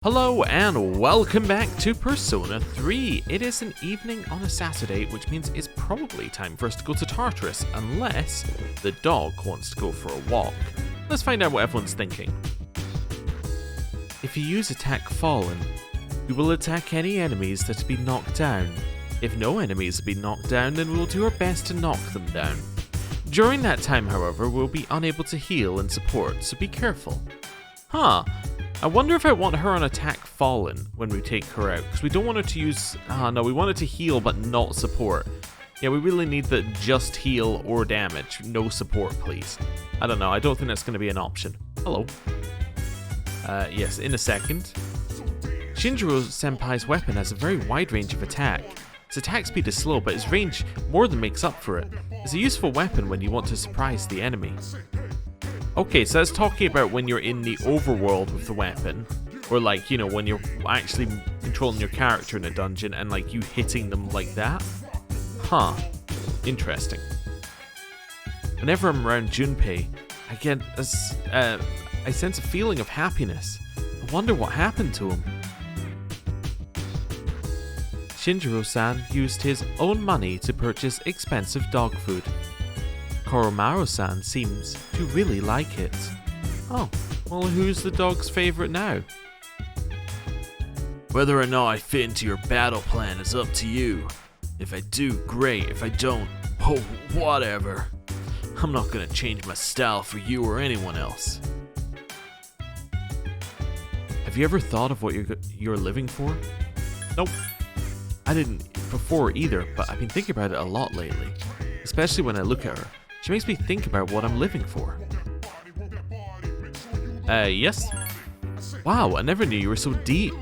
Hello and welcome back to Persona 3. It is an evening on a Saturday, which means it's probably time for us to go to Tartarus, unless the dog wants to go for a walk. Let's find out what everyone's thinking. If you use Attack Fallen, you will attack any enemies that have been knocked down. If no enemies have been knocked down, then we will do our best to knock them down. During that time, however, we'll be unable to heal and support, so be careful. I wonder if I want her on Attack Fallen when we take her out, because we don't want her to use... no, we want her to heal but not support. Yeah, we really need the just heal or damage, no support please. I don't know, I don't think that's going to be an option. Hello. Yes, in a second. Shinjiro-senpai's weapon has a very wide range of attack. His attack speed is slow, but his range more than makes up for it. It's a useful weapon when you want to surprise the enemy. Okay, so that's talking about when you're in the overworld with the weapon, or like, you know, when you're actually controlling your character in a dungeon and like you hitting them like that. Interesting. Whenever I'm around Junpei, I get I sense a feeling of happiness. I wonder what happened to him. Shinjiro-san used his own money to purchase expensive dog food. Koromaru-san seems to really like it. Oh, well, who's the dog's favorite now? Whether or not I fit into your battle plan is up to you. If I do, great. If I don't, oh, whatever. I'm not gonna change my style for you or anyone else. Have you ever thought of what you're living for? Nope. I didn't before either, but I've been thinking about it a lot lately. Especially when I look at her. She makes me think about what I'm living for. Yes? Wow, I never knew you were so deep.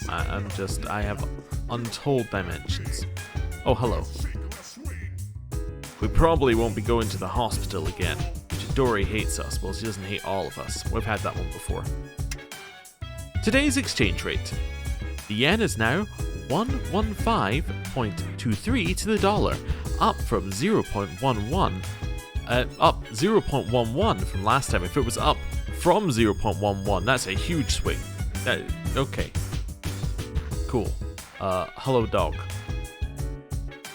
I have untold dimensions. Oh, hello. We probably won't be going to the hospital again. Chidori hates us, well, she doesn't hate all of us. We've had that one before. Today's exchange rate. The yen is now 115.23 to the dollar, up from 0.11, up 0.11 from last time. If it was up from 0.11, that's a huge swing. Okay. Cool. Hello dog.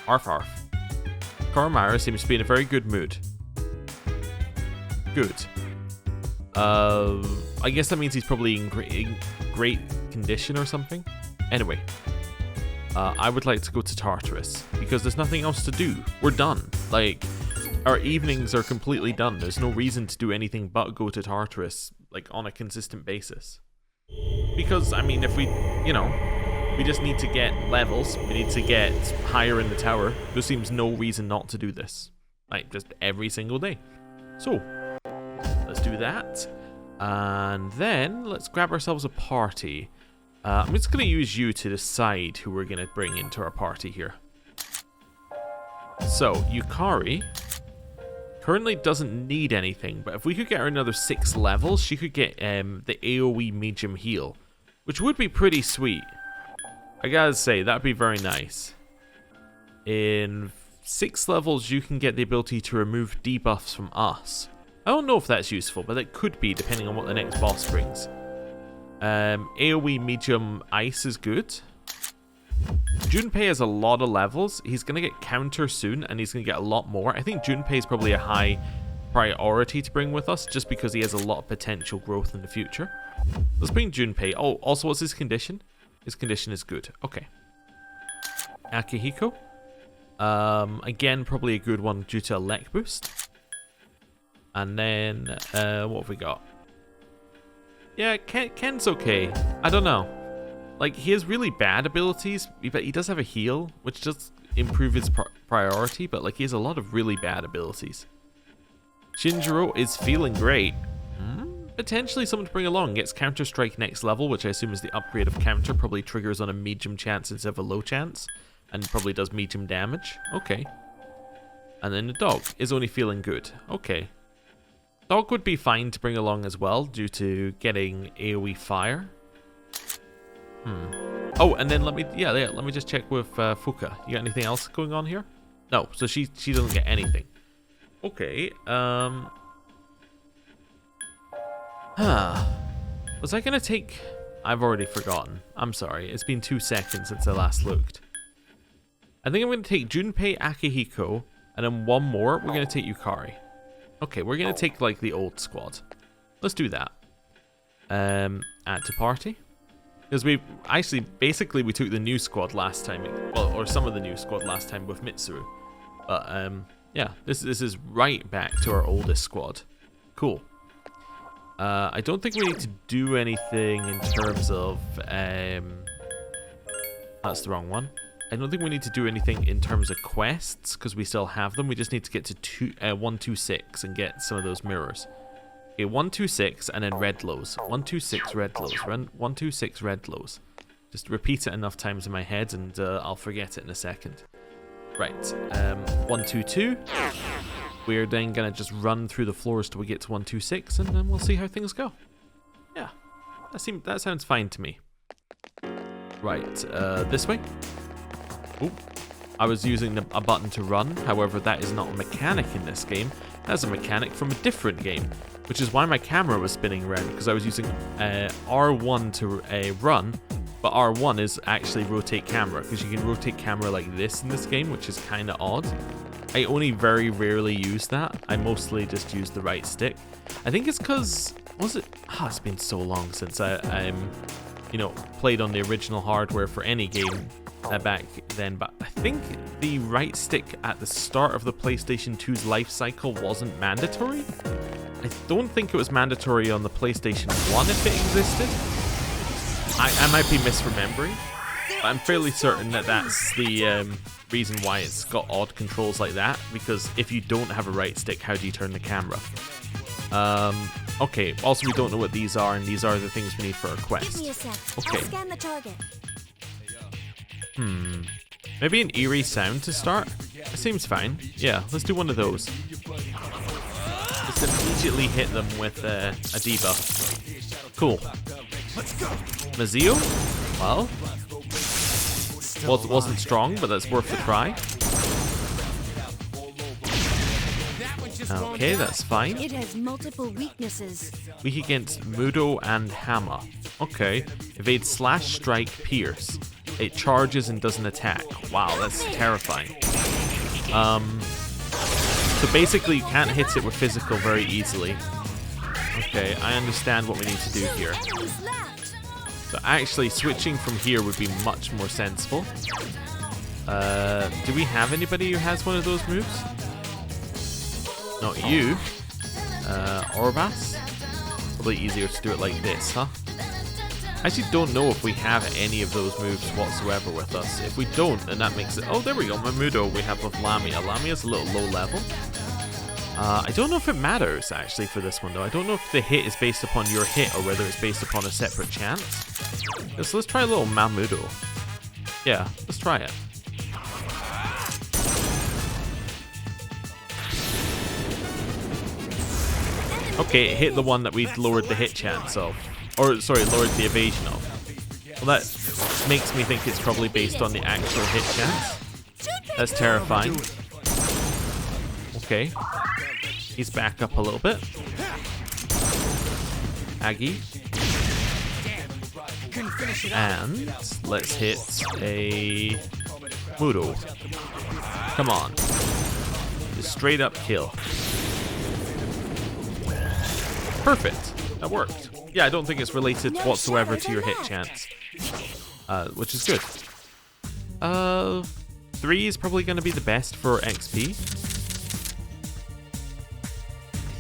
Arf arf. Koromaru seems to be in a very good mood. Good. I guess that means he's probably in great condition or something. Anyway. I would like to go to Tartarus, because there's nothing else to do. We're done. Like, our evenings are completely done. There's no reason to do anything but go to Tartarus, like, on a consistent basis. Because, I mean, if we, you know, we just need to get levels, we need to get higher in the tower, there seems no reason not to do this. Like, just every single day. So, let's do that. And then, let's grab ourselves a party. I'm just going to use you to decide who we're going to bring into our party here. So, Yukari currently doesn't need anything, but if we could get her another 6 levels, she could get the AoE medium heal, which would be pretty sweet. I gotta say, that'd be very nice. In 6 levels, you can get the ability to remove debuffs from us. I don't know if that's useful, but it could be, depending on what the next boss brings. AoE medium ice is good. Junpei has a lot of levels. He's going to get counter soon, and he's going to get a lot more. I think Junpei is probably a high priority to bring with us, just because he has a lot of potential growth in the future. Let's bring Junpei. Oh, also, what's his condition? His condition is good. Okay. Akihiko. Again, probably a good one due to a Lek boost. And then, what have we got? Yeah, Ken's okay. I don't know. Like, he has really bad abilities, but he does have a heal, which does improve his priority, but, like, he has a lot of really bad abilities. Shinjiro is feeling great. Potentially someone to bring along. Gets Counter Strike next level, which I assume is the upgrade of Counter. Probably triggers on a medium chance instead of a low chance. And probably does medium damage. Okay. And then the dog is only feeling good. Okay. Dog would be fine to bring along as well, due to getting AoE fire. Oh, and then let me just check with Fuka. You got anything else going on here? No, so she doesn't get anything. Okay, Was I gonna take... I've already forgotten. I'm sorry. It's been 2 seconds since I last looked. I think I'm going to take Junpei Akihiko, and then one more, we're going to take Yukari. Okay, we're going to take, like, the old squad. Let's do that. Add to party. Because we actually, basically, we took the new squad last time. Well, or some of the new squad last time with Mitsuru. But, yeah, this is right back to our oldest squad. Cool. I don't think we need to do anything in terms of, that's the wrong one. I don't think we need to do anything in terms of quests, because we still have them. We just need to get to 126 and get some of those mirrors. Okay, 126 and then red lows. 126 red lows. 126 red lows. Just repeat it enough times in my head and I'll forget it in a second. Right, 122. We're then going to just run through the floors till we get to 126 and then we'll see how things go. Yeah, that sounds fine to me. Right, this way. Ooh, I was using a button to run, however that is not a mechanic in this game. That's a mechanic from a different game, which is why my camera was spinning around, because I was using R1 to run, but R1 is actually rotate camera, because you can rotate camera like this in this game, which is kind of odd. I only very rarely use that. I mostly just use the right stick. I think it's because, it's been so long since I you know, played on the original hardware for any game back then, but I think the right stick at the start of the PlayStation 2's life cycle wasn't mandatory. I don't think it was mandatory on the PlayStation 1 if it existed. I might be misremembering, but I'm fairly certain that that's the reason why it's got odd controls like that, because if you don't have a right stick, how do you turn the camera? Okay, also we don't know what these are, and these are the things we need for our quest. Okay. I'll scan the target. Maybe an eerie sound to start? It seems fine. Yeah, let's do one of those. Just immediately hit them with a debuff. Cool. Mazio? Well, wasn't strong, but that's worth a try. Okay, that's fine. It has multiple weaknesses. Weak against Mudo and Hama. Okay. Evade slash, strike, pierce. It charges and doesn't attack. Wow, that's terrifying. So basically you can't hit it with physical very easily. Okay, I understand what we need to do here. So actually switching from here would be much more sensible. Do we have anybody who has one of those moves? Not you. Orbas? Probably easier to do it like this, huh? I actually don't know if we have any of those moves whatsoever with us. If we don't, then that makes it... Oh, there we go. Mamudo we have with Lamia. Lamia's a little low level. I don't know if it matters, actually, for this one, though. I don't know if the hit is based upon your hit or whether it's based upon a separate chance. So let's try a little Mamudo. Yeah, let's try it. Okay, it hit the one that we'd lowered the hit chance of. Or, sorry, lowered the evasion of. Well, that makes me think it's probably based on the actual hit chance. That's terrifying. Okay. He's back up a little bit. Aggie. And let's hit a Mudo. Come on. Just straight up kill. Perfect. That worked. Yeah, I don't think it's related whatsoever to your hit chance. Which is good. 3 is probably going to be the best for XP.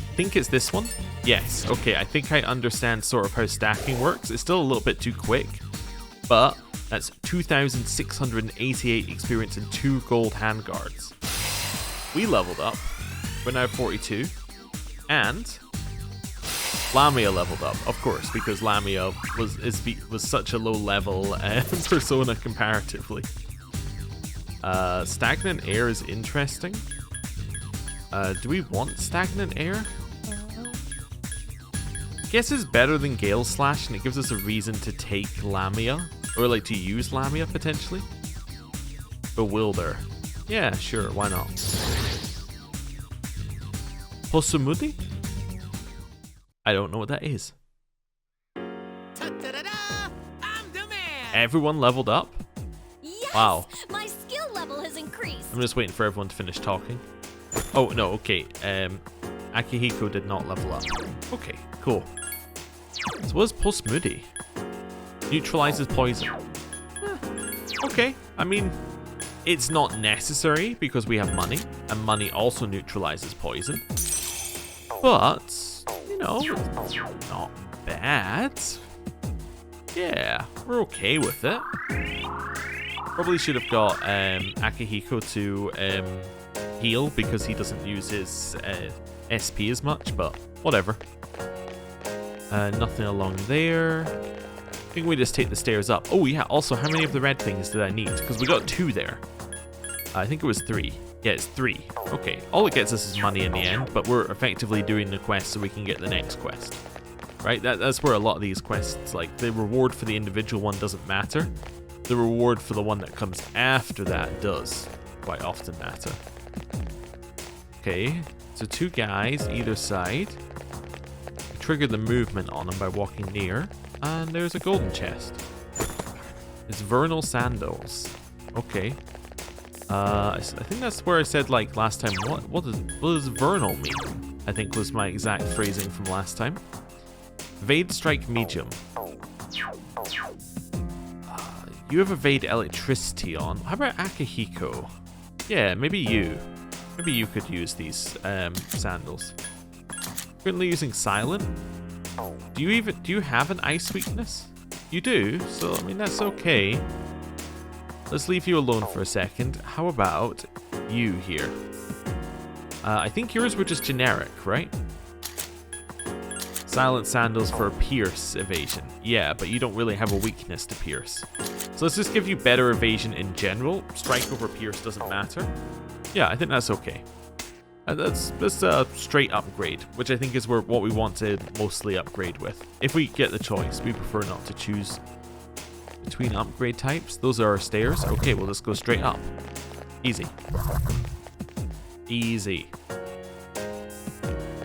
I think it's this one. Yes, okay, I think I understand sort of how stacking works. It's still a little bit too quick, but that's 2,688 experience and 2 gold handguards. We leveled up. We're now 42. And Lamia leveled up, of course, because Lamia was such a low level persona comparatively. Stagnant air is interesting. Do we want stagnant air? I guess it's better than Gale Slash, and it gives us a reason to take Lamia, or like to use Lamia potentially. Bewilder. Yeah, sure, why not? Hosumudi? I don't know what that is. everyone leveled up? Yes! Wow. My skill level has increased. I'm just waiting for everyone to finish talking. Oh, no, okay. Akihiko did not level up. Okay, cool. So what is Post Moody? Neutralizes poison. Okay, I mean, it's not necessary because we have money, and money also neutralizes poison. But, you know, it's not bad. Yeah, we're okay with it. Probably should have got Akihiko to heal because he doesn't use his SP as much, but whatever. Nothing along there. I think we just take the stairs up. Oh yeah, also how many of the red things did I need? Because we got 2 there. I think it was 3. Yeah, it's 3. Okay, all it gets us is money in the end, but we're effectively doing the quest so we can get the next quest. Right, that's where a lot of these quests, like the reward for the individual one doesn't matter. The reward for the one that comes after that does quite often matter. Okay, so 2 guys either side. Trigger the movement on them by walking near. And there's a golden chest. It's vernal sandals. Okay. I think that's where I said like last time. What does vernal mean? I think was my exact phrasing from last time. Vade strike medium. You have evade electricity on. How about Akihiko? Yeah, maybe you. Maybe you could use these sandals. Currently using silent. Do you have an ice weakness? You do, so I mean that's okay. Let's leave you alone for a second. How about you here? I think yours were just generic, right? Silent sandals for pierce evasion. Yeah, but you don't really have a weakness to pierce. So let's just give you better evasion in general. Strike over pierce doesn't matter. Yeah, I think that's okay. That's a straight upgrade, which I think is what we want to mostly upgrade with. If we get the choice, we prefer not to choose between upgrade types. Those are our stairs. Okay, we'll just go straight up. Easy. Easy.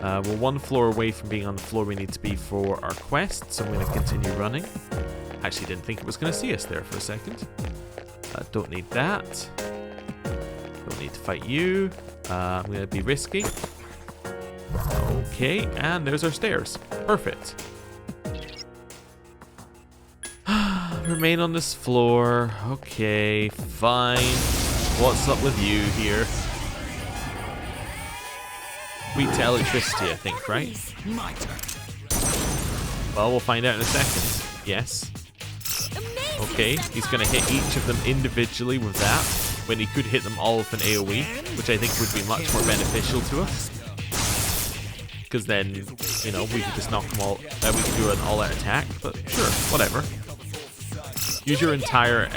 We're 1 floor away from being on the floor we need to be for our quest, so I'm going to continue running. Actually didn't think it was going to see us there for a second. Don't need that. Don't need to fight you. I'm going to be risky. Okay, and there's our stairs. Perfect. Remain on this floor. Okay, fine. What's up with you here? Weak to electricity, I think, right? Well, we'll find out in a second. Yes. Okay, he's going to hit each of them individually with that, when he could hit them all with an AoE, which I think would be much more beneficial to us. Because then, you know, we could just knock them all, we could do an all-out attack, but sure, whatever. Use your entire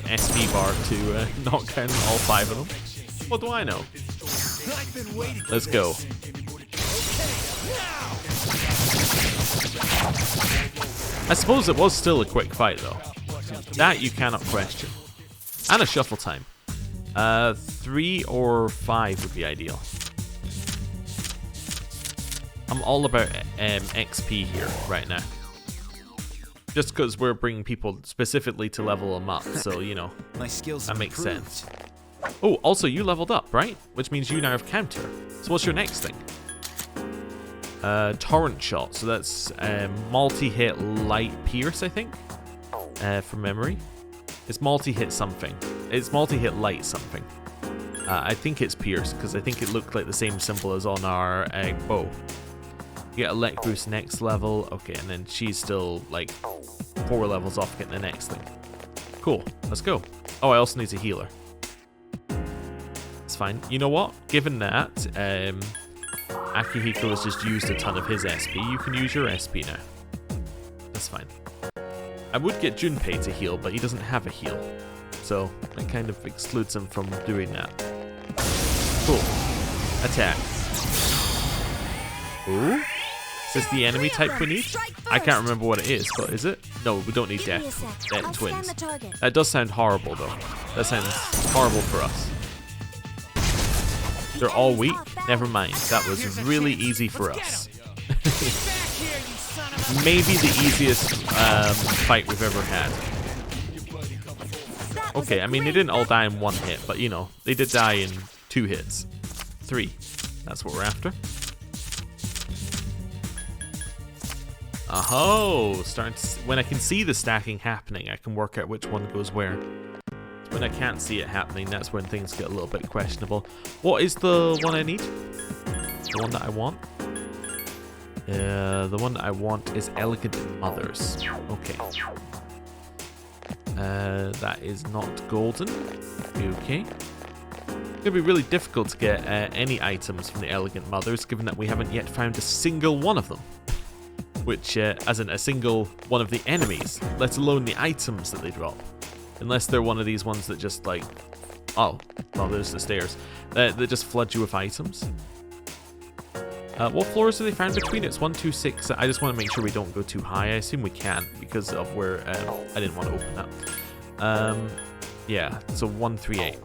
SP bar to knock down all 5 of them. What do I know? Let's go. I suppose it was still a quick fight, though. That you cannot question. And a shuffle time. 3 or 5 would be ideal. I'm all about XP here right now. Just because we're bringing people specifically to level them up, so, you know, my skills that makes sense. Oh, also, you leveled up, right? Which means you now have counter. So what's your next thing? Torrent shot. So that's multi-hit light pierce, I think, from memory. It's multi-hit something. It's multi-hit light something. I think it's pierce, because I think it looked like the same symbol as on our bow. You get a leg boost next level. Okay, and then she's still like 4 levels off getting the next thing. Cool, let's go. Oh, I also need a healer. It's fine. You know what? Given that Akihiko has just used a ton of his SP, you can use your SP now. That's fine. I would get Junpei to heal, but he doesn't have a heal. So that kind of excludes him from doing that. Cool. Attack. Ooh. Is this the enemy type we need? I can't remember what it is, but is it? No, we don't need death twins. That does sound horrible, though. That sounds horrible for us. They're all weak? Never mind. That was really easy for us. Maybe the easiest fight we've ever had. Okay, I mean, they didn't all die in one hit, but you know, they did die in 2 hits. 3. That's what we're after. Oh, when I can see the stacking happening, I can work out which one goes where. When I can't see it happening, that's when things get a little bit questionable. What is the one I need? The one that I want? The one that I want is Elegant Mothers. Okay. That is not golden. Okay. It's gonna be really difficult to get any items from the Elegant Mothers, given that we haven't yet found a single one of them. Which, as in a single one of the enemies, let alone the items that they drop. Unless they're one of these ones that just like, oh, well, there's the stairs. That just flood you with items. What floors are they found between? It's 1, 2, 6. I just want to make sure we don't go too high. I assume we can because of where I didn't want to open that. Yeah, so 1, 3, 8.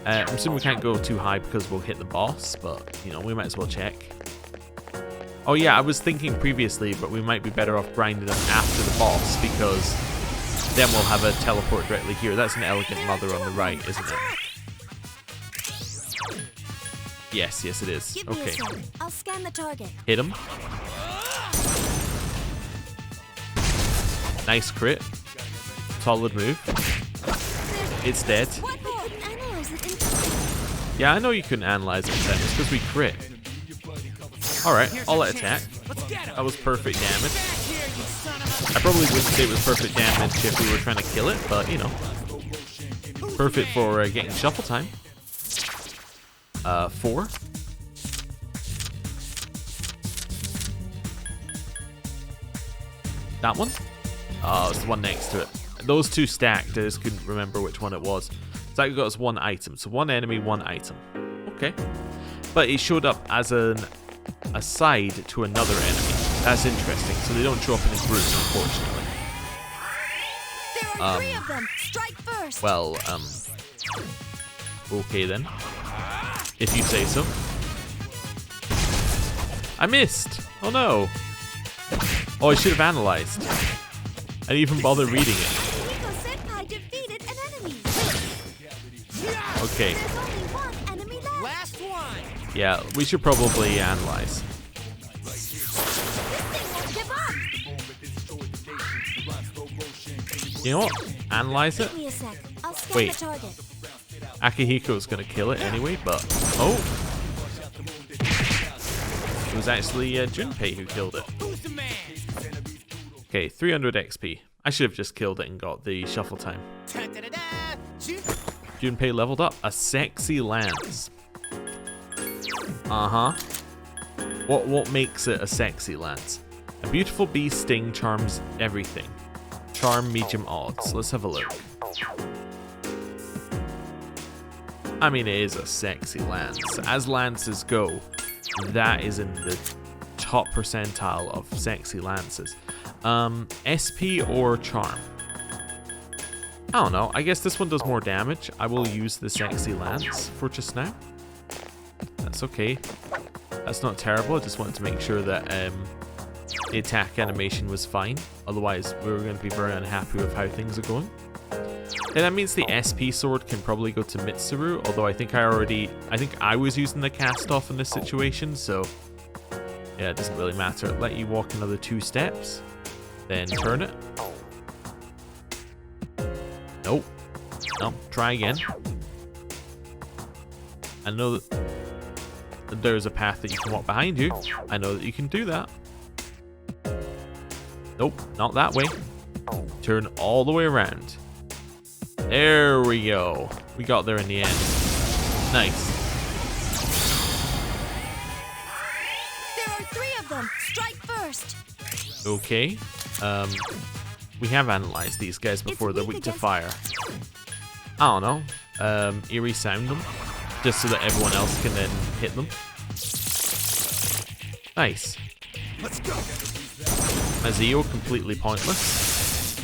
I'm assuming we can't go too high because we'll hit the boss, but you know, we might as well check. Oh yeah, I was thinking previously, but we might be better off grinding them after the boss because then we'll have a teleport directly here. That's an Elegant Mother on the right, isn't it? Yes, yes it is. Okay. I'll scan the target. Hit him. Nice crit. Solid move. It's dead. Yeah, I know you couldn't analyze it then. It's because we crit. Alright, I'll let attack. That was perfect damage. I probably wouldn't say it was perfect damage if we were trying to kill it, but you know. Perfect for getting shuffle time. 4. That one? Oh, it's the one next to it. Those 2 stacked, I just couldn't remember which one it was. So that got us 1 item. So 1 enemy, 1 item. Okay. But it showed up as an aside to another enemy. That's interesting. So they don't show up in a group, unfortunately. There are 3 of them. Strike first. Well, okay then. If you say so. I missed! Oh no! Oh, I should have analyzed. I didn't even bother reading it. Okay. Yeah, we should probably analyze. You know what? Analyze it? Wait. Akihiko's gonna kill it anyway, but... Oh! It was actually Junpei who killed it. Okay, 300 XP. I should have just killed it and got the shuffle time. Junpei leveled up. A sexy lance. Uh-huh. What makes it a sexy lance? A beautiful bee sting charms everything. Charm medium odds. Let's have a look. I mean, it is a sexy lance. As lances go, that is in the top percentile of sexy lances. SP or charm? I don't know. I guess this one does more damage. I will use the sexy lance for just now. That's okay. That's not terrible. I just wanted to make sure that the attack animation was fine. Otherwise, we were going to be very unhappy with how things are going. Then that means the SP sword can probably go to Mitsuru, although I think I was using the cast off in this situation, so yeah, it doesn't really matter. Let you walk another 2 steps, then turn it. Nope. No, try again. I know that there's a path that you can walk behind you. I know that you can do that. Nope, not that way. Turn all the way around. There we go. We got there in the end. Nice. There are 3 of them. Strike first. Okay. We have analyzed these guys before. They're weak to fire. I don't know. Eerie sound them. Just so that everyone else can then hit them. Nice. Let's go. Mazio completely pointless.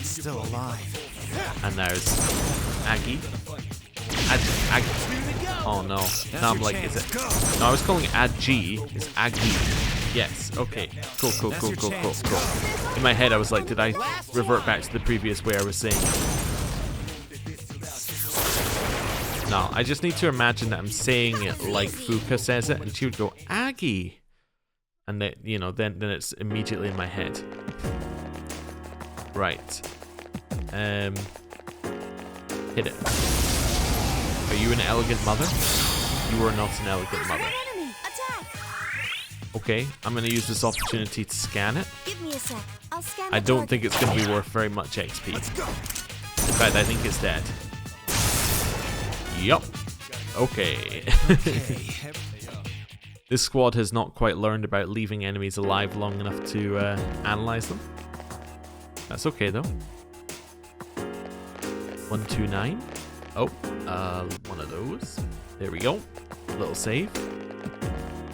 Still alive. And there's Aggie. Aggie. Oh no. Now I'm like, is it? No, I was calling it Agi. It's Aggie. Yes. Okay. Cool. In my head, I was like, did I revert back to the previous way I was saying it? No, I just need to imagine that I'm saying it like Fuka says it, and she would go, Aggie! And then, you know, then it's immediately in my head. Right. Hit it. Are you an elegant mother? You are not an elegant mother. Enemy, attack! Okay, I'm going to use this opportunity to scan it. Give me a sec. I'll scan I the don't target. think it's going to be worth very much XP. Let's go. In fact, I think it's dead. Yup. Okay. Okay. This squad has not quite learned about leaving enemies alive long enough to analyze them. That's okay though. 129. Oh, one of those. There we go. Little save.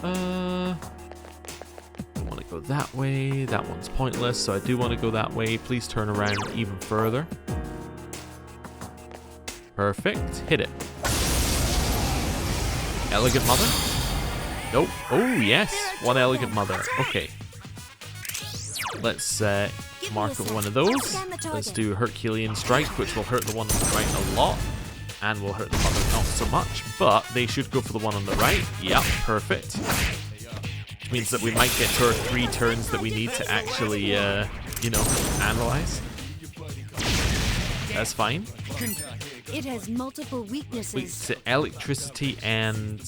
Don't want to go that way. That one's pointless, so I do want to go that way. Please turn around even further. Perfect. Hit it. Elegant mother? Nope. Oh, yes. One elegant mother. Okay. Let's mark up one of those. Let's do Herculean Strike, which will hurt the one on the right a lot. And will hurt the mother not so much. But they should go for the one on the right. Yep, perfect. Which means that we might get to our 3 turns that we need to actually, you know, analyze. That's fine. It has multiple Weak weaknesses. to electricity and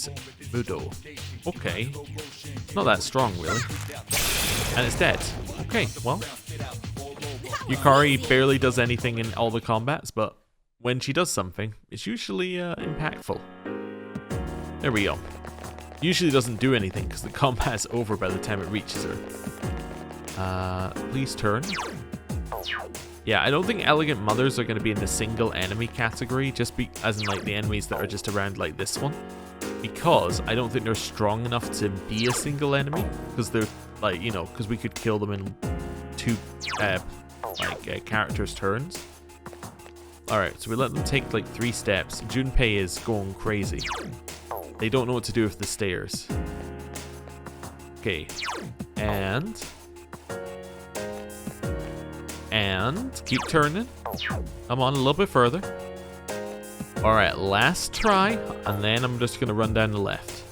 Budo. Okay. Not that strong, really. And it's dead. Okay, well. Yukari barely does anything in all the combats, but when she does something, it's usually impactful. There we go. Usually doesn't do anything because the combat's over by the time it reaches her. Please turn. Yeah, I don't think elegant mothers are going to be in the single enemy category, as in like the enemies that are just around like this one, because I don't think they're strong enough to be a single enemy, because they're like, you know, because we could kill them in 2 characters' turns. All right, so we let them take like 3 steps. Junpei is going crazy. They don't know what to do with the stairs. Okay, and keep turning. Come on, a little bit further. Alright, last try, and then I'm just gonna run down the left.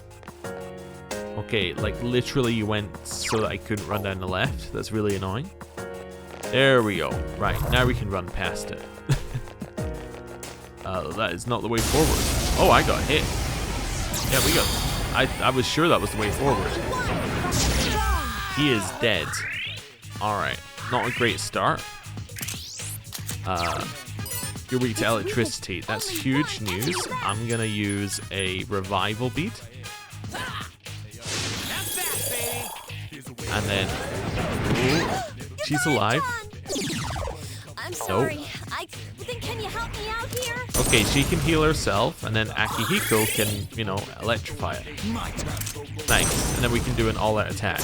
Okay, like literally you went so that I couldn't run down the left. That's really annoying. There we go. Right, now we can run past it. That is not the way forward. Oh, I got hit. Yeah, we got... I was sure that was the way forward. He is dead. Alright, not a great start. You're weak to electricity. That's huge news. I'm gonna use a revival bead. And then... Ooh, she's alive. I'm sorry. Then can you help me out here? Okay, she can heal herself, and then Akihiko can, you know, electrify it. Nice. And then we can do an all-out attack.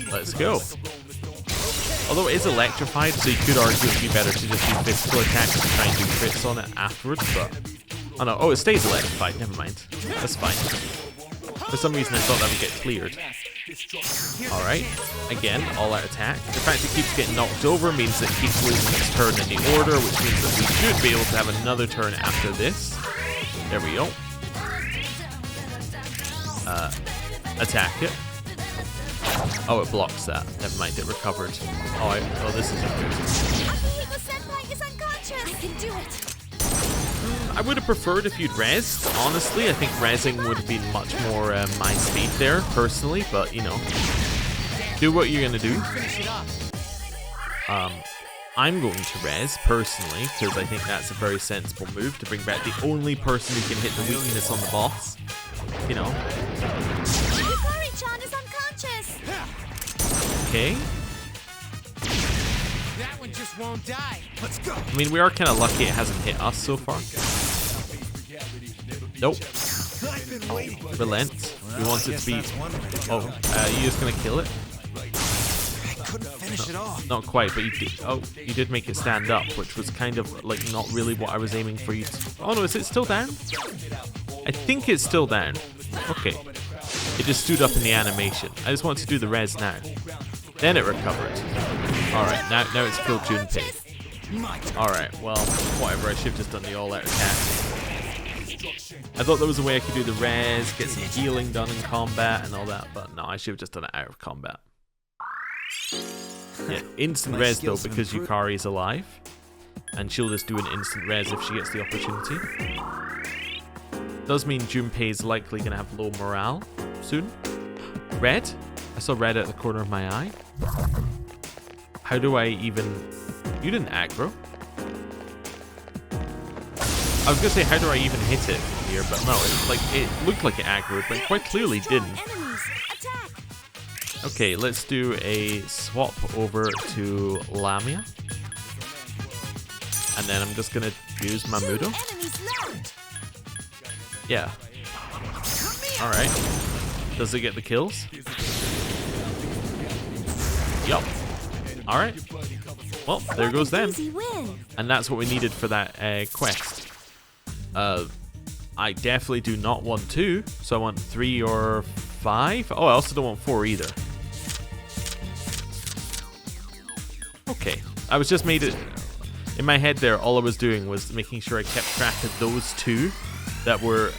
Let's go. Although it is electrified, so you could argue it would be better to just do physical attacks and try and do crits on it afterwards, but... Oh no, oh, it stays electrified, never mind. That's fine. For some reason I thought that would get cleared. Alright, again, all-out attack. The fact it keeps getting knocked over means that it keeps losing its turn in the order, which means that we should be able to have another turn after this. There we go. Attack it. Oh, it blocks that. Never mind, it recovered. Oh, this isn't good. Akihiko Senpai is unconscious. I can do it. I would have preferred if you'd rezzed. Honestly, I think rezzing would have been much more my speed there, personally. But, you know, do what you're going to do. I'm going to res, personally, because I think that's a very sensible move to bring back the only person who can hit the weakness on the boss. You know. Yukari-chan is unconscious. Okay. That one just won't die. Let's go. I mean, we are kind of lucky it hasn't hit us so far. Nope. Relent. We want it to be... Oh, you just gonna kill it? I couldn't finish it off. Not quite, but you did. Oh, you did make it stand up, which was kind of like not really what I was aiming for you to... Oh no, is it still down? I think it's still down. Okay. It just stood up in the animation. I just wanted to do the res now. Then it recovered. Alright, now it's killed Junpei. Alright, well, whatever. I should have just done the all-out attack. I thought there was a way I could do the res, get some healing done in combat and all that, but no, I should have just done it out of combat. Yeah, instant res though, because Yukari's alive. And she'll just do an instant res if she gets the opportunity. Does mean Junpei's likely going to have low morale soon. Red? I saw red at the corner of my eye. How do I even... You didn't aggro. I was going to say, how do I even hit it here? But no, it looked like it aggroed, but it quite clearly didn't. Okay, let's do a swap over to Lamia. And then I'm just going to use Mamudo. Yeah. Alright. Does it get the kills? Yup. Alright. Well, there goes them. And that's what we needed for that quest. I definitely do not want 2, so I want 3 or 5. Oh, I also don't want 4 either. Okay. I was just made it... In my head there, all I was doing was making sure I kept track of those 2 that we're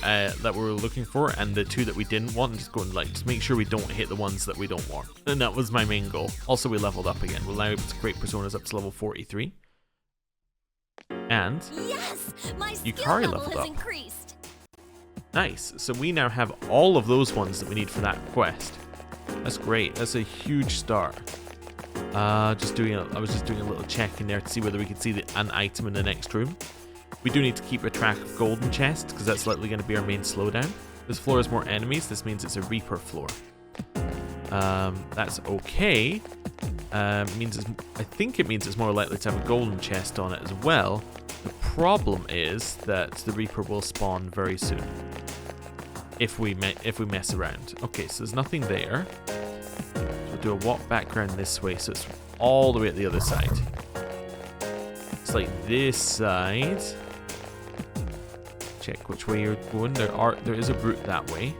looking for, and the 2 that we didn't want, and just going like, just make sure we don't hit the ones that we don't want. And that was my main goal. Also, we leveled up again. We're now able to create personas up to level 43. And yes, my Yukari leveled up. Increased. Nice. So we now have all of those ones that we need for that quest. That's great. That's a huge start. I was just doing a little check in there to see whether we could see an item in the next room. We do need to keep a track of golden chests because that's likely going to be our main slowdown. This floor has more enemies. This means it's a Reaper floor. That's okay. I think it means it's more likely to have a golden chest on it as well. The problem is that the Reaper will spawn very soon if we mess around. Okay, so there's nothing there. We'll do a walk back around this way, so it's all the way at the other side. It's like this side. Check which way you're going. There is a route that way.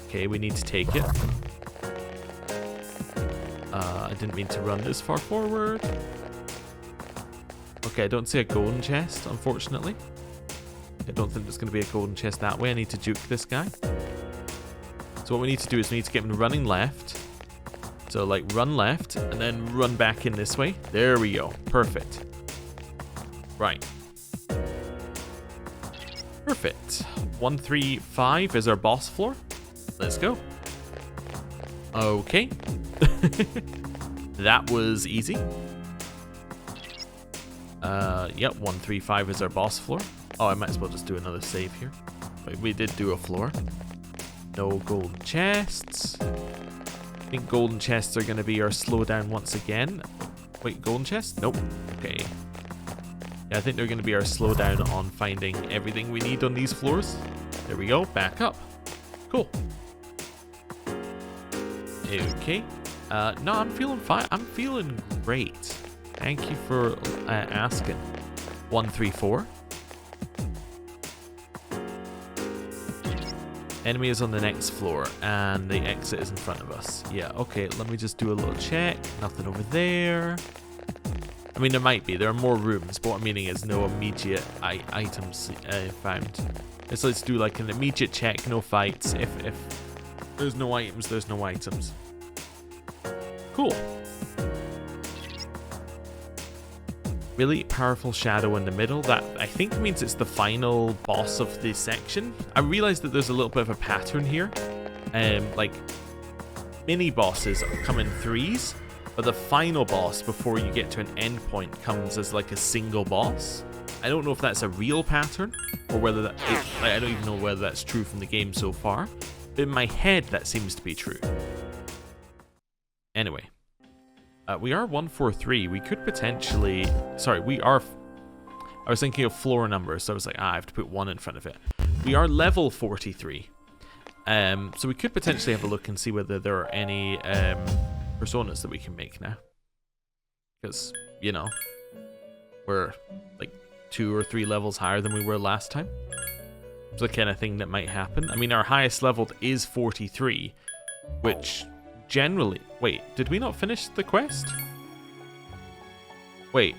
Okay, we need to take it. I didn't mean to run this far forward. Okay, I don't see a golden chest, unfortunately. I don't think there's going to be a golden chest that way. I need to juke this guy. So what we need to do is we need to get him running left. So like run left and then run back in this way. There we go. Perfect. Right. Perfect. 135 is our boss floor. Let's go. Okay. That was easy. Yep, 135 is our boss floor. Oh, I might as well just do another save here. But we did do a floor. No golden chests. I think golden chests are going to be our slowdown once again. Wait, golden chests? Nope. Okay. Yeah, I think they're going to be our slowdown on finding everything we need on these floors. There we go. Back up. Cool. Okay. No, I'm feeling fine. I'm feeling great. Thank you for asking. 134. Enemy is on the next floor, and the exit is in front of us. Yeah, okay, let me just do a little check. Nothing over there. I mean, there might be. There are more rooms, but what I'm meaning is no immediate items found. So let's do like an immediate check, no fights. If there's no items, there's no items. Cool. Really powerful shadow in the middle. That I think means it's the final boss of this section. I realized that there's a little bit of a pattern here. Like mini bosses come in threes, but the final boss before you get to an end point comes as like a single boss. I don't know if that's a real pattern or whether that I don't even know whether that's true from the game so far. But in my head, that seems to be true. Anyway. We are 143. We could potentially... Sorry, we are... I was thinking of floor numbers, so I was like, I have to put 1 in front of it. We are level 43. So we could potentially have a look and see whether there are any personas that we can make now. Because, you know, we're like 2 or 3 levels higher than we were last time. It's the kind of thing that might happen. I mean, our highest leveled is 43, which... Generally, wait, did we not finish the quest? Wait,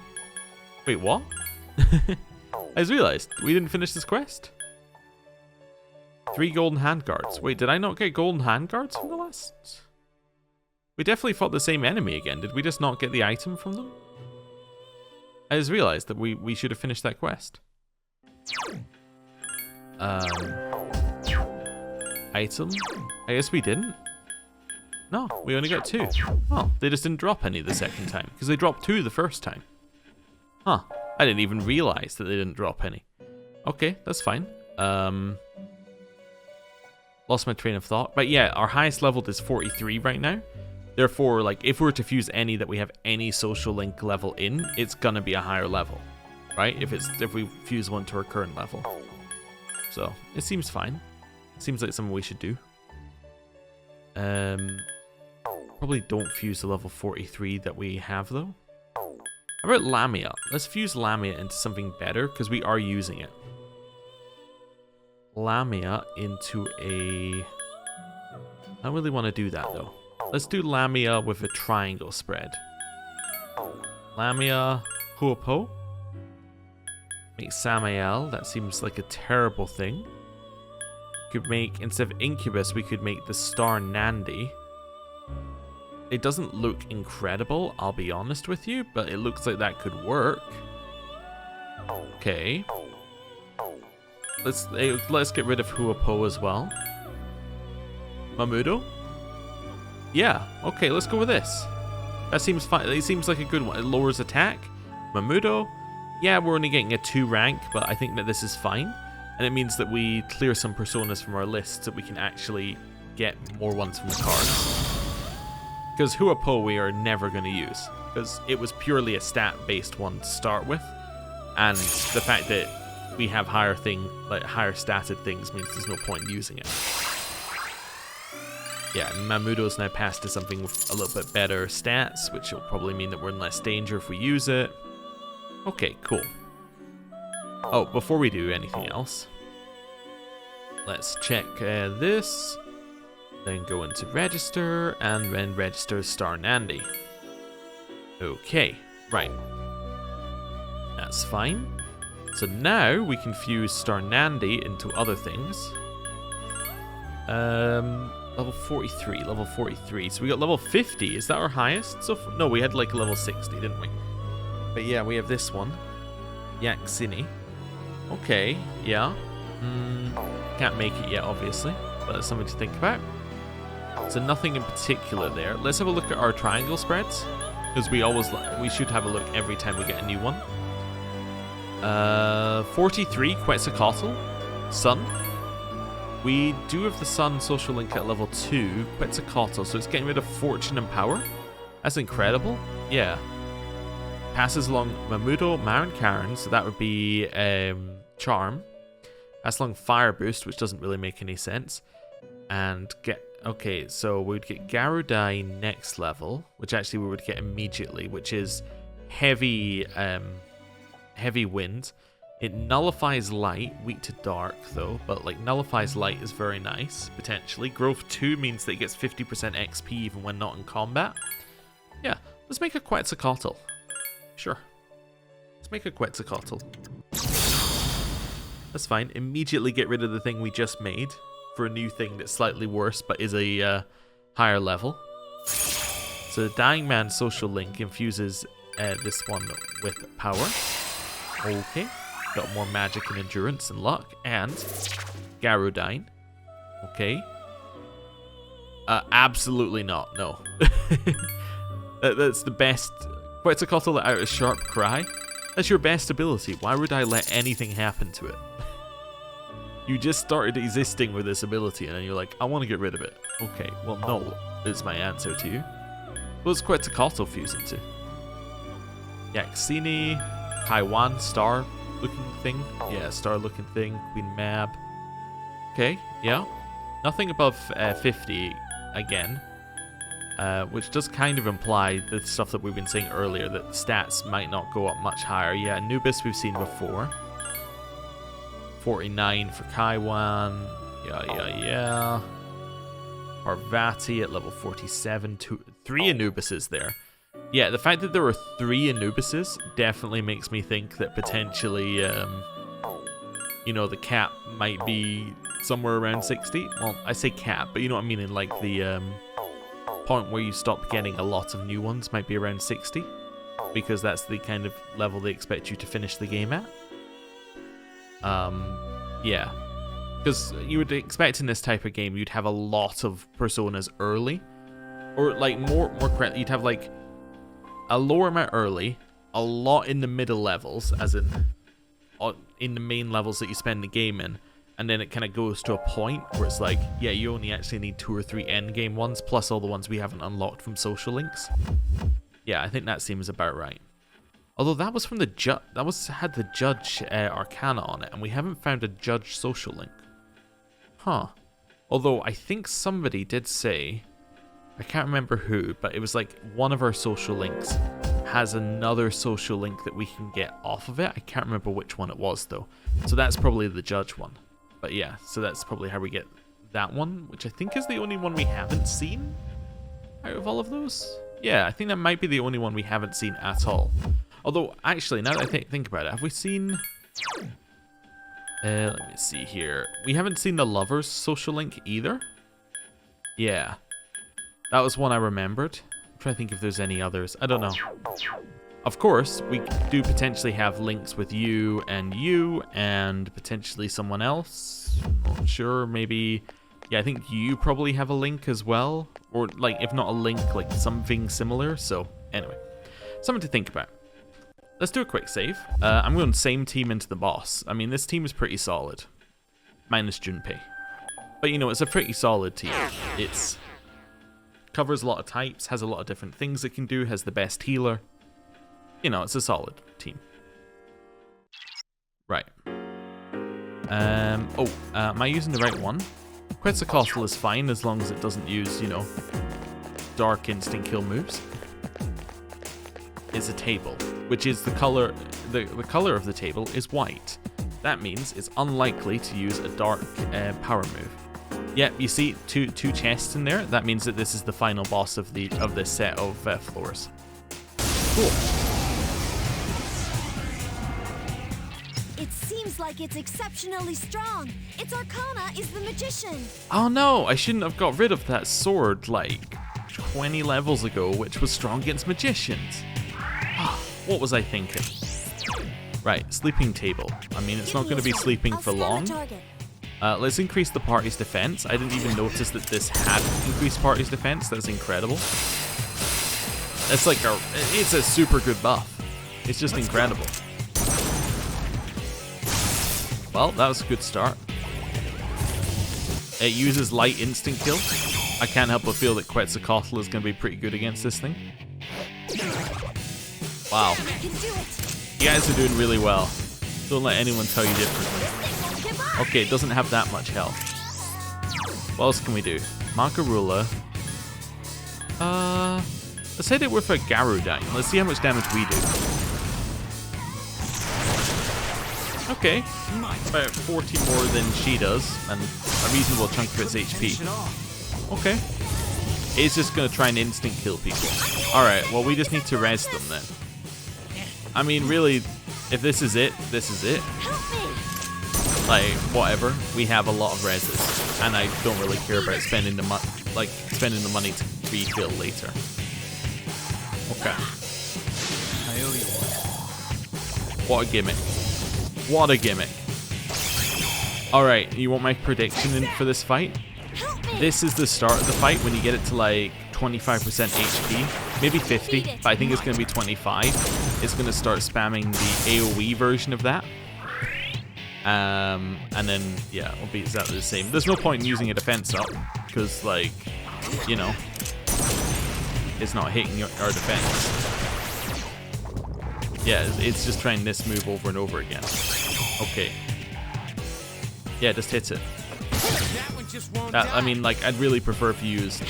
Wait, what? I just realized we didn't finish this quest. 3 golden handguards. Wait, did I not get golden handguards from the last? We definitely fought the same enemy again. Did we just not get the item from them? I just realized that we should have finished that quest. Item? I guess we didn't. No, we only got 2. Oh, they just didn't drop any the second time because they dropped 2 the first time. Huh. I didn't even realize that they didn't drop any. Okay, that's fine. Lost my train of thought. But yeah, our highest level is 43 right now. Therefore, like, if we were to fuse any that we have any social link level in, it's gonna be a higher level, right? If we fuse one to our current level. So it seems fine. Seems like something we should do. Probably don't fuse the level 43 that we have though. How about Lamia? Let's fuse Lamia into something better because we are using it. Lamia into a... I don't really want to do that though. Let's do Lamia with a triangle spread. Lamia, Huopo. Make Samael. That seems like a terrible thing. Could make, instead of Incubus, we could make the Star Nandi. It doesn't look incredible, I'll be honest with you, but it looks like that could work. Okay. Let's get rid of Huopo as well. Mamudo? Yeah, okay, let's go with this. That seems fine. It seems like a good one. It lowers attack. Mamudo? Yeah, we're only getting a 2 rank, but I think that this is fine. And it means that we clear some personas from our list so we can actually get more ones from the cards. Because Huopo we are never going to use. Because it was purely a stat-based one to start with. And the fact that we have higher statted things means there's no point in using it. Yeah, Mamudo's now passed to something with a little bit better stats, which will probably mean that we're in less danger if we use it. Okay, cool. Oh, before we do anything else, let's check this. Then go into register, and then register Star Nandi. Okay, right. That's fine. So now we can fuse Star Nandi into other things. Level 43, level 43. So we got level 50. Is that our highest? So no, we had like level 60, didn't we? But yeah, we have this one. Yaxini. Okay, yeah. Can't make it yet, obviously, but that's something to think about. So nothing in particular there. Let's have a look at our triangle spreads, because we should have a look every time we get a new one. 43 Quetzalcoatl, Sun. We do have the Sun social link at level 2, Quetzalcoatl, so it's getting rid of Fortune and Power. That's incredible. Yeah. Passes along Mamudo, Marin Karen, so that would be Charm. Passes along Fire Boost, which doesn't really make any sense. And okay, so we would get Garudai next level, which actually we would get immediately, which is heavy wind. It nullifies light, weak to dark though, but like nullifies light is very nice, potentially. Growth 2 means that it gets 50% XP even when not in combat. Yeah, let's make a Quetzalcoatl. Sure. Let's make a Quetzalcoatl. That's fine. Immediately get rid of the thing we just made for a new thing that's slightly worse but is a higher level. So the Dying Man social link infuses this one with power. Okay. Got more magic and endurance and luck. And Garudine. Okay. Absolutely not. No. That's the best. Quetzalcoatl let out a sharp cry. That's your best ability. Why would I let anything happen to it? You just started existing with this ability and then you're like, I want to get rid of it. Okay, well no, is my answer to you. What's Quetzalcoatl fuse into? Yaxini, Taiwan, star looking thing. Yeah, star looking thing. Queen Mab. Okay, yeah. Nothing above 50 again. Which does kind of imply the stuff that we've been saying earlier, that the stats might not go up much higher. Yeah, Anubis we've seen before. 49 for Kaiwan. Yeah. Parvati at level 47. 3 Anubises there. Yeah, the fact that there were 3 Anubises definitely makes me think that potentially, you know, the cap might be somewhere around 60. Well, I say cap, but you know what I mean, in like the point where you stop getting a lot of new ones might be around 60, because that's the kind of level they expect you to finish the game at. Yeah, because you would expect in this type of game you'd have a lot of personas early, or like more correctly, you'd have like a lower amount early, a lot in the middle levels, as in the main levels that you spend the game in, and then it kind of goes to a point where it's like, yeah, you only actually need 2 or 3 end game ones, plus all the ones we haven't unlocked from social links. Yeah, I think that seems about right. Although that was from the had the Judge Arcana on it, and we haven't found a Judge social link. Huh. Although I think somebody did say, I can't remember who, but it was like one of our social links has another social link that we can get off of it. I can't remember which one it was though. So that's probably the Judge one. But yeah, so that's probably how we get that one, which I think is the only one we haven't seen out of all of those. Yeah, I think that might be the only one we haven't seen at all. Although, actually, now that I think about it, have we seen... let me see here. We haven't seen the Lovers social link either. Yeah. That was one I remembered. I'm trying to think if there's any others. I don't know. Of course, we do potentially have links with you and potentially someone else. Not sure, maybe... Yeah, I think you probably have a link as well. Or, like, if not a link, like something similar. So, anyway. Something to think about. Let's do a quick save. I'm going same team into the boss. I mean, this team is pretty solid. Minus Junpei. But, you know, it's a pretty solid team. It's... covers a lot of types, has a lot of different things it can do, has the best healer. You know, it's a solid team. Right. Am I using the right one? Quetzalcoatl is fine as long as it doesn't use, you know, dark instant kill moves. It's a table, which is the color color of the table is white. That means it's unlikely to use a dark power move. Yep, you see two chests in there. That means that this is the final boss of this set of floors. Cool. It seems like it's exceptionally strong. Its Arcana is the magician. Oh no, I shouldn't have got rid of that sword like 20 levels ago, which was strong against magicians. What was I thinking? Right, sleeping table. I mean, it's not going to be sleeping for long. Let's increase the party's defense. I didn't even notice that this had increased party's defense. That's incredible. It's like it's a super good buff. It's just incredible. Well, that was a good start. It uses light instant kill. I can't help but feel that Quetzalcoatl is going to be pretty good against this thing. Wow. You guys are doing really well. Don't let anyone tell you differently. Okay, it doesn't have that much health. What else can we do? Makarula. Let's hit it with a Garudine. Let's see how much damage we do. Okay. About 40 more than she does, and a reasonable chunk of its HP. Okay. It's just going to try and instant kill people. Alright, well we just need to res them then. I mean, really, if this is it, this is it. Like, whatever. We have a lot of reses, and I don't really care about spending the money to refill later. Okay. I owe you one. What a gimmick. What a gimmick. Alright, you want my prediction for this fight? This is the start of the fight when you get it to like 25% HP, maybe 50, but I think it's going to be 25. It's going to start spamming the AoE version of that. And then, yeah, it'll be exactly the same. There's no point in using a defense up, because, like, you know, it's not hitting our defense. Yeah, it's just trying this move over and over again. Okay. Yeah, just hits it. I mean, like, I'd really prefer if you used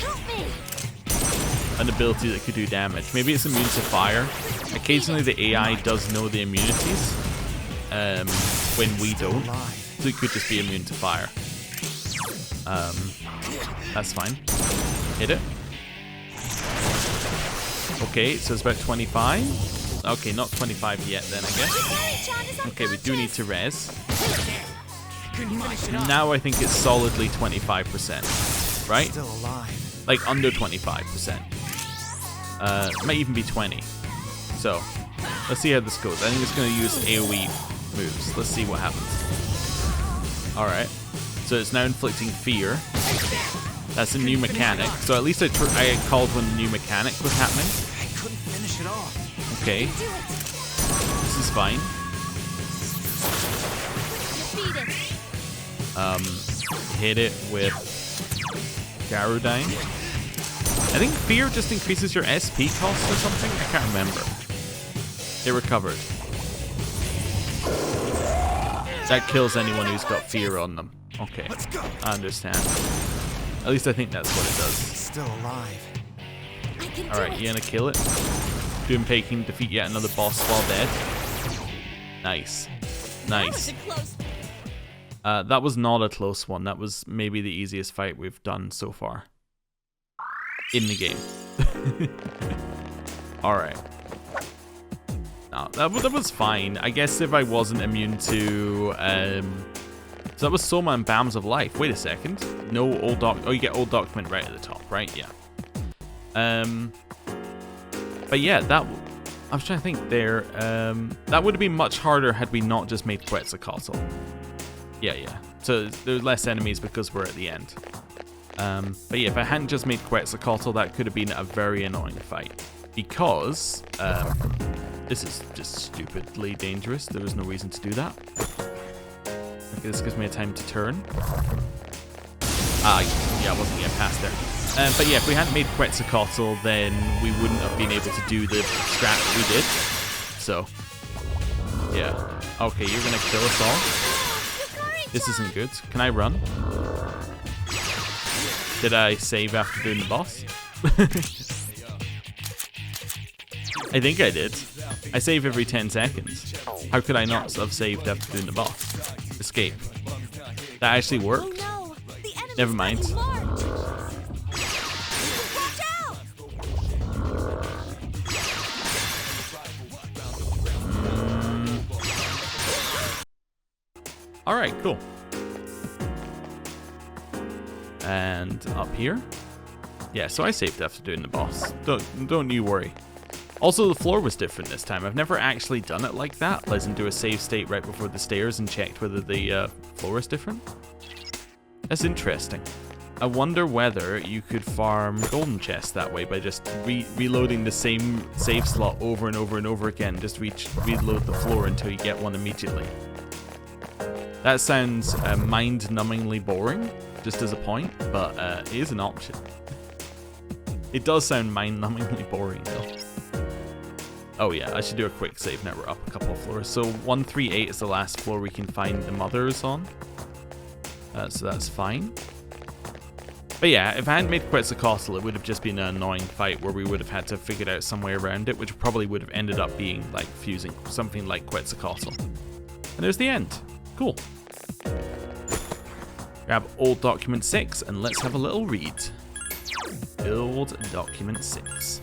an ability that could do damage. Maybe it's immune to fire. Occasionally the AI does know the immunities, when we don't. So it could just be immune to fire. That's fine. Hit it. Okay, so it's about 25. Okay, not 25 yet then, I guess. Okay, we do need to res. Now I think it's solidly 25%, right? Still alive. Like under 25%. Might even be 20. So, let's see how this goes. I think it's going to use AoE moves. Let's see what happens. Alright. So it's now inflicting fear. That's a new mechanic. So at least I called when the new mechanic was happening. I couldn't finish it off. Okay. This is fine. Hit it with Garudine. I think fear just increases your SP cost or something. I can't remember. It recovered. That kills anyone who's got fear on them. Okay, I understand. At least I think that's what it does. Still alive. Alright, you gonna kill it? Doom Paking, defeat yet another boss while dead. Nice. Nice. That was not a close one. That was maybe the easiest fight we've done so far. In the game. Alright. No, that was fine. I guess if I wasn't immune to... so that was Soma and Bams of Life. Wait a second. No old doc... Oh, you get old document right at the top, right? Yeah. But yeah, that... I was trying to think there. That would have been much harder had we not just made Quetzalcoatl. Yeah, yeah. So there's less enemies because we're at the end. But yeah, if I hadn't just made Quetzalcoatl, that could have been a very annoying fight. Because this is just stupidly dangerous. There was no reason to do that. Okay, this gives me a time to turn. Yeah, I wasn't getting past there. But yeah, if we hadn't made Quetzalcoatl, then we wouldn't have been able to do the strat that we did. So, yeah. Okay, you're gonna kill us all. This isn't good. Can I run? Did I save after doing the boss? I think I did. I save every 10 seconds. How could I not have saved after doing the boss? Escape. That actually worked? Oh, no. Never mind. Alright, cool. And up here. Yeah, so I saved after doing the boss. Don't you worry. Also, the floor was different this time. I've never actually done it like that. As in do a save state right before the stairs and checked whether the floor is different. That's interesting. I wonder whether you could farm golden chests that way by just reloading the same save slot over and over and over again. Just reload the floor until you get one immediately. That sounds mind-numbingly boring, just as a point, but it is an option. It does sound mind-numbingly boring, though. Oh yeah, I should do a quick save now. We're up a couple of floors. So 138 is the last floor we can find the mothers on. So that's fine. But yeah, if I hadn't made Quetzalcoatl, it would have just been an annoying fight where we would have had to figure out some way around it, which probably would have ended up being like fusing something like Quetzalcoatl. And there's the end. Cool. Grab old document 6 and let's have a little read. Old document 6.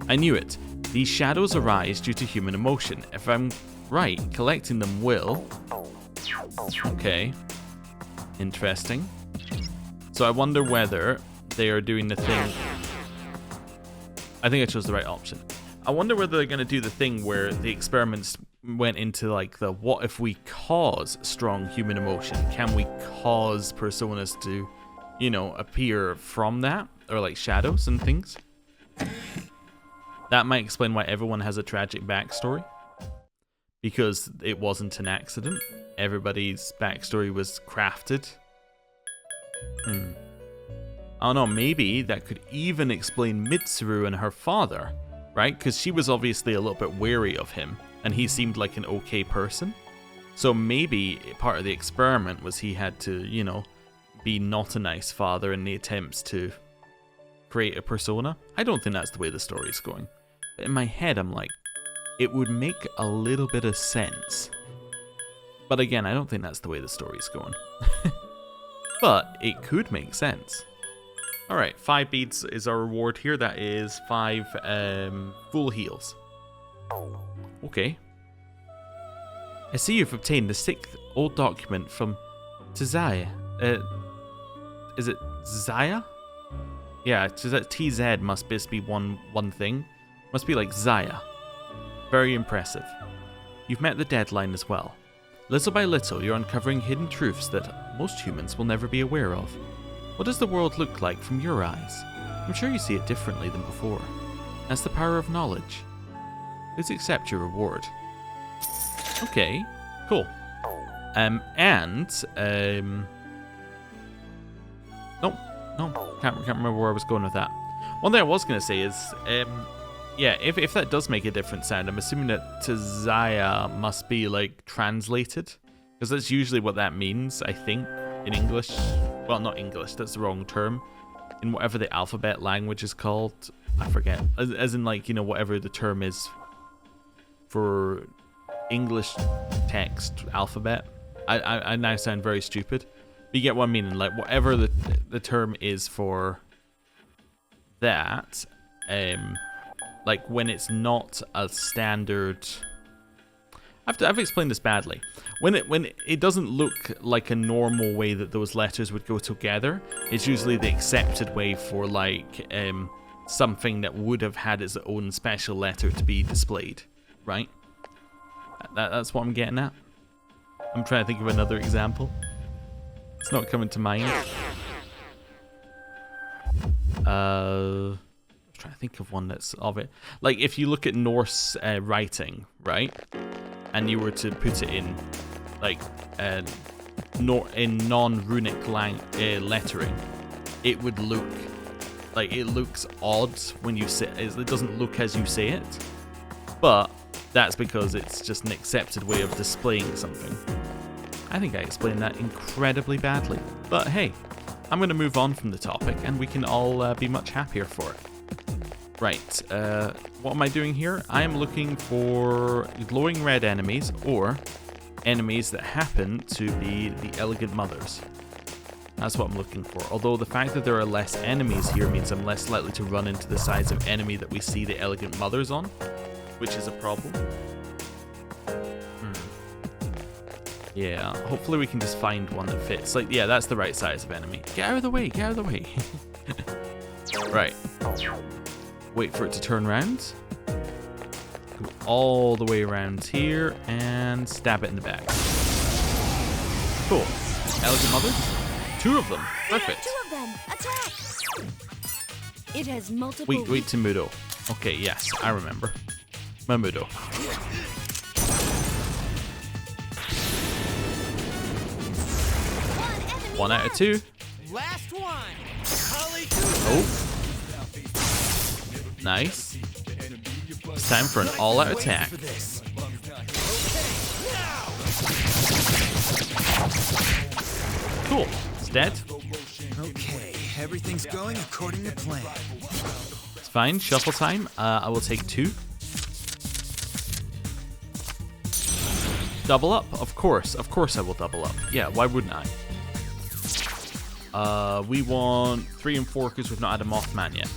I knew it. These shadows arise due to human emotion. If I'm right, collecting them will... Okay. Interesting. So I wonder whether they are doing the thing... I think I chose the right option. I wonder whether they're going to do the thing where the experiments went into like the what if we cause strong human emotion? Can we cause personas to, you know, appear from that? Or like shadows and things? That might explain why everyone has a tragic backstory. Because it wasn't an accident. Everybody's backstory was crafted. I don't know, maybe that could even explain Mitsuru and her father, right? Because she was obviously a little bit wary of him, and he seemed like an okay person. So maybe part of the experiment was he had to, you know, be not a nice father in the attempts to create a persona. I don't think that's the way the story's going. But in my head, I'm like, it would make a little bit of sense. But again, I don't think that's the way the story's going. But it could make sense. Alright, 5 beads is our reward here. That is 5 full heals. Okay. I see you've obtained the 6th old document from Tizaya. Is it Zaya? Yeah, TZ must be one thing. Must be like Zaya. Very impressive. You've met the deadline as well. Little by little, you're uncovering hidden truths that most humans will never be aware of. What does the world look like from your eyes? I'm sure you see it differently than before. That's the power of knowledge. Please accept your reward. Okay, cool. No, can't remember where I was going with that. One thing I was going to say is, yeah, if that does make a different sound, I'm assuming that Tizaya must be, like, translated. Because that's usually what that means, I think, in English. Well, not English, that's the wrong term. In whatever the alphabet language is called. I forget. As in, like, you know, whatever the term is for English text alphabet. I now sound very stupid. But you get what I mean. Like, whatever the term is for that, like, when it's not a standard... I've explained this badly. When it doesn't look like a normal way that those letters would go together, it's usually the accepted way for, like, something that would have had its own special letter to be displayed, right? That's what I'm getting at. I'm trying to think of another example. It's not coming to mind. I'm trying to think of one that's of it. Like, if you look at Norse writing, right? And you were to put it in, like, in non-runic lettering, it would look like it looks odd when you say it. It doesn't look as you say it, but that's because it's just an accepted way of displaying something. I think I explained that incredibly badly, but hey, I'm going to move on from the topic, and we can all be much happier for it. Right, what am I doing here? I am looking for glowing red enemies, or enemies that happen to be the elegant mothers. That's what I'm looking for. Although the fact that there are less enemies here means I'm less likely to run into the size of enemy that we see the elegant mothers on, which is a problem. Yeah, hopefully we can just find one that fits. Like, yeah, that's the right size of enemy. Get out of the way, get out of the way. Right. Wait for it to turn around. Go all the way around here and stab it in the back. Cool. Elegant mother? 2 of them. Perfect. 2 of them. Attack. It has multiple. Wait, Temudo. Okay, yes, I remember. Mamudo. One out of 2. Last one. Oh. Nice. It's time for an all-out attack. Cool. It's dead. Okay, everything's going according to plan. It's fine. Shuffle time. I will take 2. Double up? Of course I will double up. Yeah, why wouldn't I? We want 3 and 4 because we've not had a Mothman yet.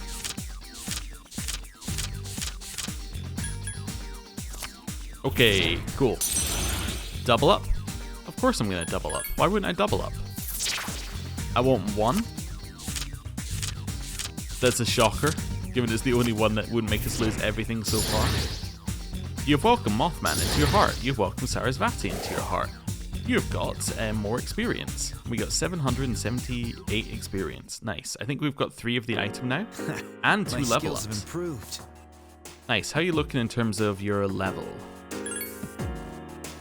Okay, cool. Double up? Of course I'm gonna double up. Why wouldn't I double up? I want 1. That's a shocker, given it's the only one that wouldn't make us lose everything so far. You've welcomed Mothman into your heart. You've welcomed Sarasvati into your heart. You've got more experience. We got 778 experience. Nice. I think we've got 3 of the item now. And 2 level skills ups. have improved. Nice. How are you looking in terms of your level?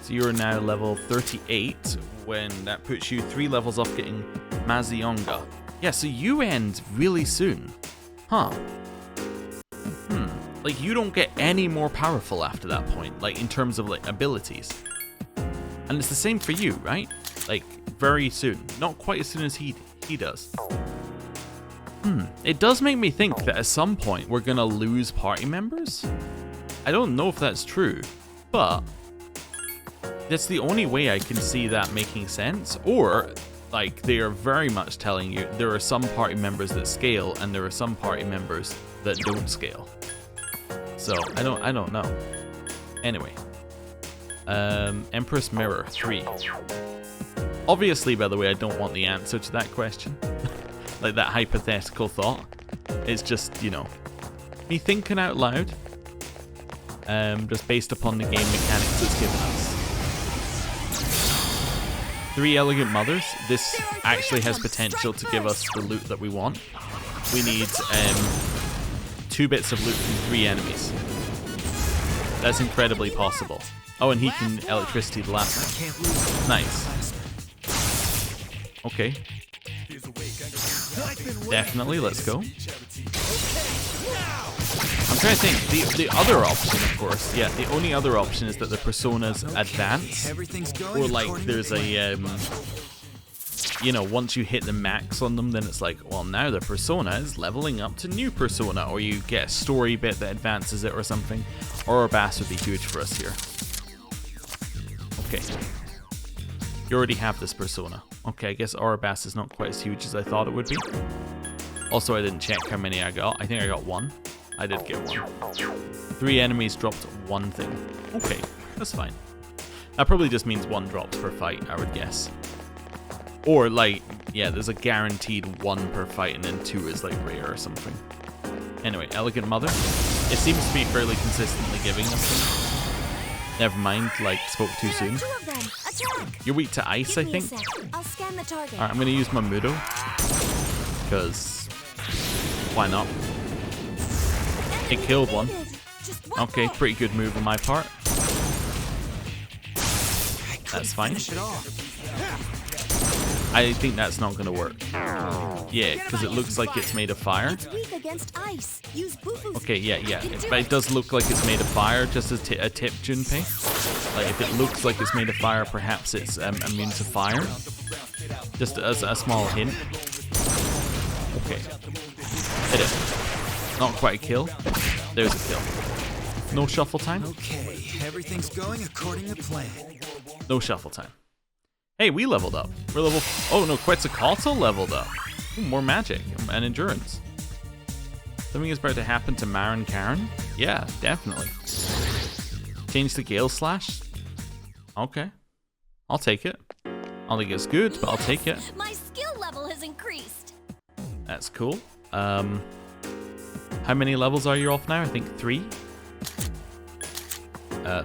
So you're now level 38, when that puts you 3 levels off getting Mazionga. Yeah, so you end really soon. Huh. Like, you don't get any more powerful after that point, like, in terms of, like, abilities. And it's the same for you, right? Like, very soon. Not quite as soon as he does. It does make me think that at some point we're gonna lose party members. I don't know if that's true, but that's the only way I can see that making sense. Or like, they are very much telling you there are some party members that scale and there are some party members that don't scale. So I don't know. Anyway, Empress Mirror 3. Obviously, by the way, I don't want the answer to that question. Like that hypothetical thought. It's just, you know, me thinking out loud. Just based upon the game mechanics it's given us. 3 Elegant Mothers. This actually has potential to give us the loot that we want. We need 2 bits of loot from 3 enemies. That's incredibly possible. Oh, and he can electricity the last one. Nice. Okay. Definitely, let's go. I'm trying to think. The other option, of course, yeah, the only other option is that the personas advance. Or like there's a, you know, once you hit the max on them, then it's like, well, now the persona is leveling up to new persona. Or you get a story bit that advances it or something. Or Bass would be huge for us here. Okay. You already have this persona. Okay, I guess Oribas is not quite as huge as I thought it would be. Also, I didn't check how many I got. I think I got 1. I did get 1. 3 enemies dropped 1 thing. Okay, that's fine. That probably just means 1 drops per fight, I would guess. Or, like, yeah, there's a guaranteed 1 per fight and then 2 is, like, rare or something. Anyway, Elegant Mother. It seems to be fairly consistently giving us them. Never mind, like, spoke too soon. You're weak to ice, I think. Alright, I'm gonna use my Mudo. Because, why not? It killed 1. Okay, pretty good move on my part. That's fine. I think that's not gonna work. Yeah, because it looks like it's made of fire. Okay, yeah. But it does look like it's made of fire, just as a tip, Junpei. Like, if it looks like it's made of fire, perhaps it's immune to fire. Just as a small hint. Okay. Hit it. Not quite a kill. There's a kill. No shuffle time? Okay, everything's going according to plan. No shuffle time. Hey, we leveled up. We're level... Oh, no, Quetzalcoatl leveled up. Ooh, more magic and endurance. Something is about to happen to Marin Karen? Yeah, definitely. Change the Gale Slash? Okay. I'll take it. I don't think it's good, but I'll take it. My skill level has increased. That's cool. How many levels are you off now? I think 3?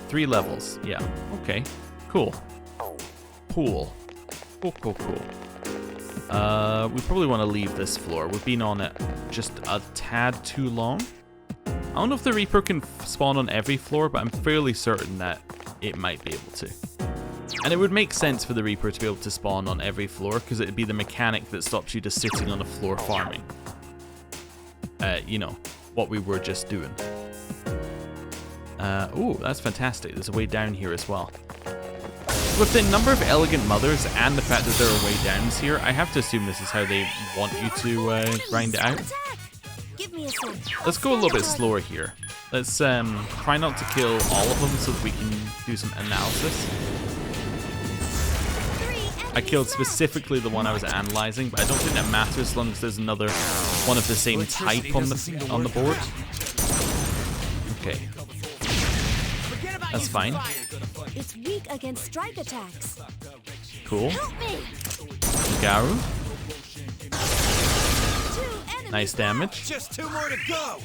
3 levels. Yeah. Okay. Cool. Cool. We probably want to leave this floor. We've been on it just a tad too long. I don't know if the Reaper can spawn on every floor, but I'm fairly certain that it might be able to. And it would make sense for the Reaper to be able to spawn on every floor, because it'd be the mechanic that stops you just sitting on a floor farming. You know, what we were just doing. Ooh, that's fantastic. There's a way down here as well. With the number of Elegant Mothers and the fact that there are way downs here, I have to assume this is how they want you to grind it out. Let's go a little bit slower here. Let's try not to kill all of them so that we can do some analysis. I killed specifically the one I was analyzing, but I don't think that matters as long as there's another one of the same type on the board. Okay. That's fine. It's weak against strike attacks. Cool. Garu. Nice damage. Just 2 more to go.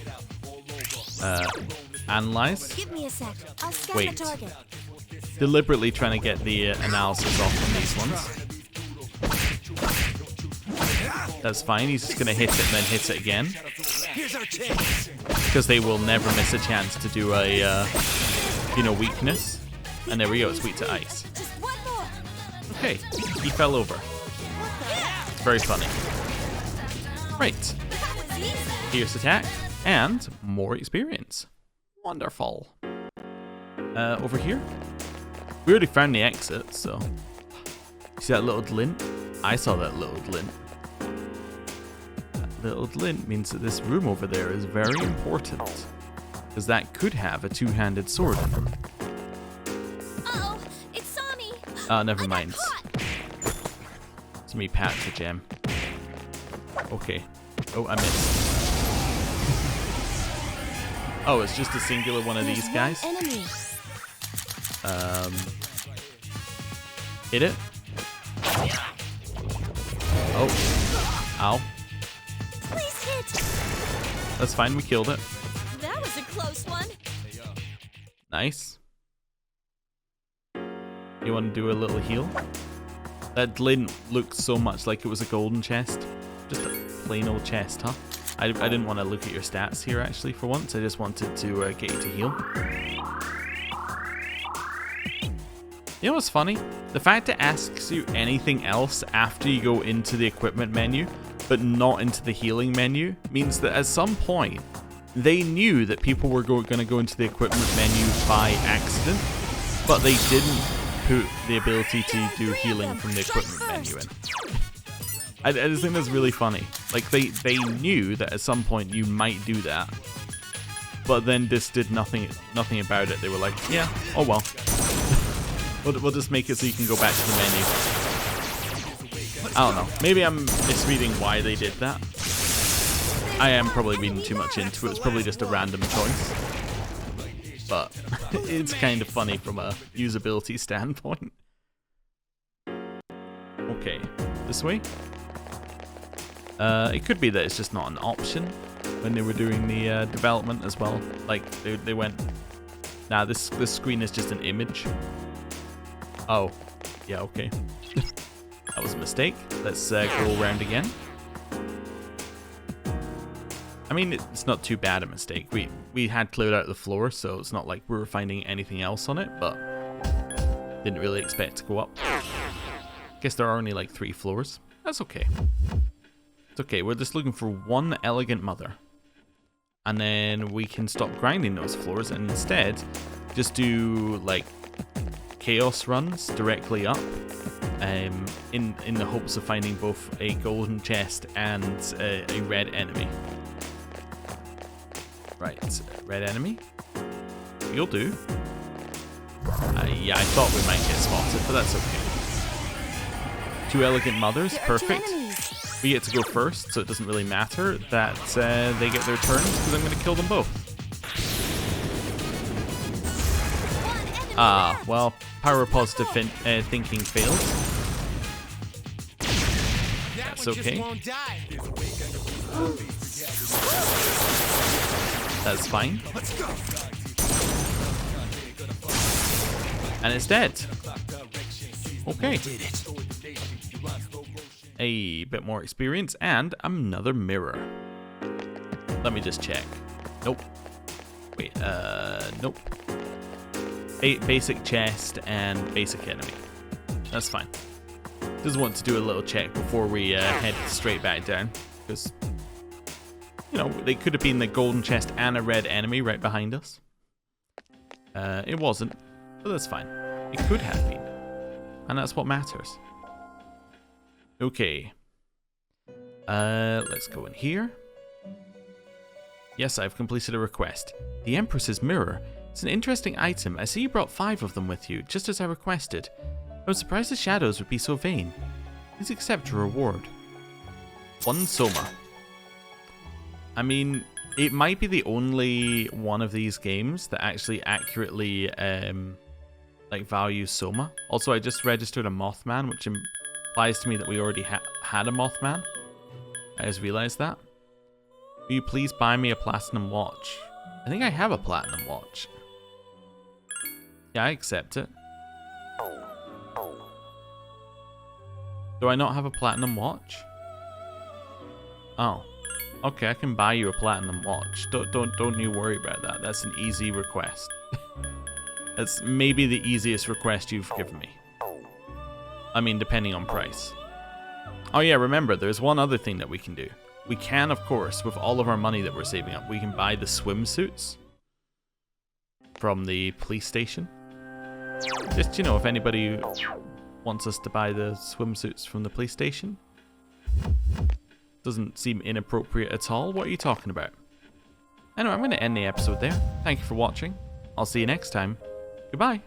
Analyze. Give me a sec. I'll scan Wait. the target. Deliberately trying to get the analysis off on these ones. That's fine. He's just gonna hit it and then hit it again. Here's our chance. Because they will never miss a chance to do a, you know, weakness. And there we go. It's weak to ice. Just one more. Okay. He fell over. It's very funny. Right. Fierce attack and more experience. Wonderful. Over here. We already found the exit, so. See that little glint? I saw that little glint. That little glint means that this room over there is very important. Because that could have a 2-handed sword in it. Uh-oh, it saw me. Never mind. Let me patch the gem. Okay. Oh, I missed. Oh, it's just a singular one of these guys. Enemy. Hit it. Oh. Ow. Please hit. That's fine, we killed it. That was a close one. Nice. You want to do a little heal? That didn't look so much like it was a golden chest. Just a plain old chest, huh? I didn't want to look at your stats here actually for once. I just wanted to get you to heal. You know what's funny? The fact it asks you anything else after you go into the equipment menu, but not into the healing menu, means that at some point, they knew that people were going to go into the equipment menu by accident, but they didn't put the ability to do healing from the equipment menu in. I just think that's really funny. Like, they knew that at some point you might do that, but then this did nothing about it. They were like, yeah, oh well. We'll just make it so you can go back to the menu. I don't know. Maybe I'm misreading why they did that. I am probably reading too much into it. It's probably just a random choice. But it's kind of funny from a usability standpoint. Okay, this way? It could be that it's just not an option when they were doing the development as well. Like, they went, nah, this screen is just an image. Oh, yeah, okay. That was a mistake. Let's go around again. I mean, it's not too bad a mistake. We had cleared out the floor, so it's not like we were finding anything else on it, but didn't really expect to go up. Guess there are only like 3 floors. That's okay. It's okay, we're just looking for one elegant mother. And then we can stop grinding those floors and instead just do like chaos runs directly up, in the hopes of finding both a golden chest and a red enemy. Right, red enemy. You'll do. Yeah, I thought we might get spotted, but that's okay. 2 elegant mothers, perfect. We get to go first, so it doesn't really matter that they get their turns, because I'm going to kill them both. Ah, well, power positive thinking failed. That's okay. That's fine. And it's dead. Okay. A bit more experience and another mirror. Let me just check. Nope. Wait, nope. Basic chest and basic enemy. That's fine. Just want to do a little check before we head straight back down. Because, you know, they could have been the golden chest and a red enemy right behind us. It wasn't, but that's fine. It could have been. And that's what matters. Okay. Let's go in here. Yes, I've completed a request. The Empress's mirror. It's an interesting item. I see you brought 5 of them with you, just as I requested. I was surprised the shadows would be so vain. Please accept your reward. 1 Soma. I mean, it might be the only one of these games that actually accurately like values Soma. Also, I just registered a Mothman, which implies to me that we already had a Mothman. I just realized that. Will you please buy me a platinum watch? I think I have a platinum watch. Yeah, I accept it. Do I not have a platinum watch? Oh. Okay, I can buy you a platinum watch. Don't you worry about that. That's an easy request. That's maybe the easiest request you've given me. I mean, depending on price. Oh yeah, remember, there's one other thing that we can do. We can, of course, with all of our money that we're saving up, we can buy the swimsuits from the police station. Just, you know, if anybody wants us to buy the swimsuits from the police station. Doesn't seem inappropriate at all. What are you talking about? Anyway, I'm going to end the episode there. Thank you for watching. I'll see you next time. Goodbye.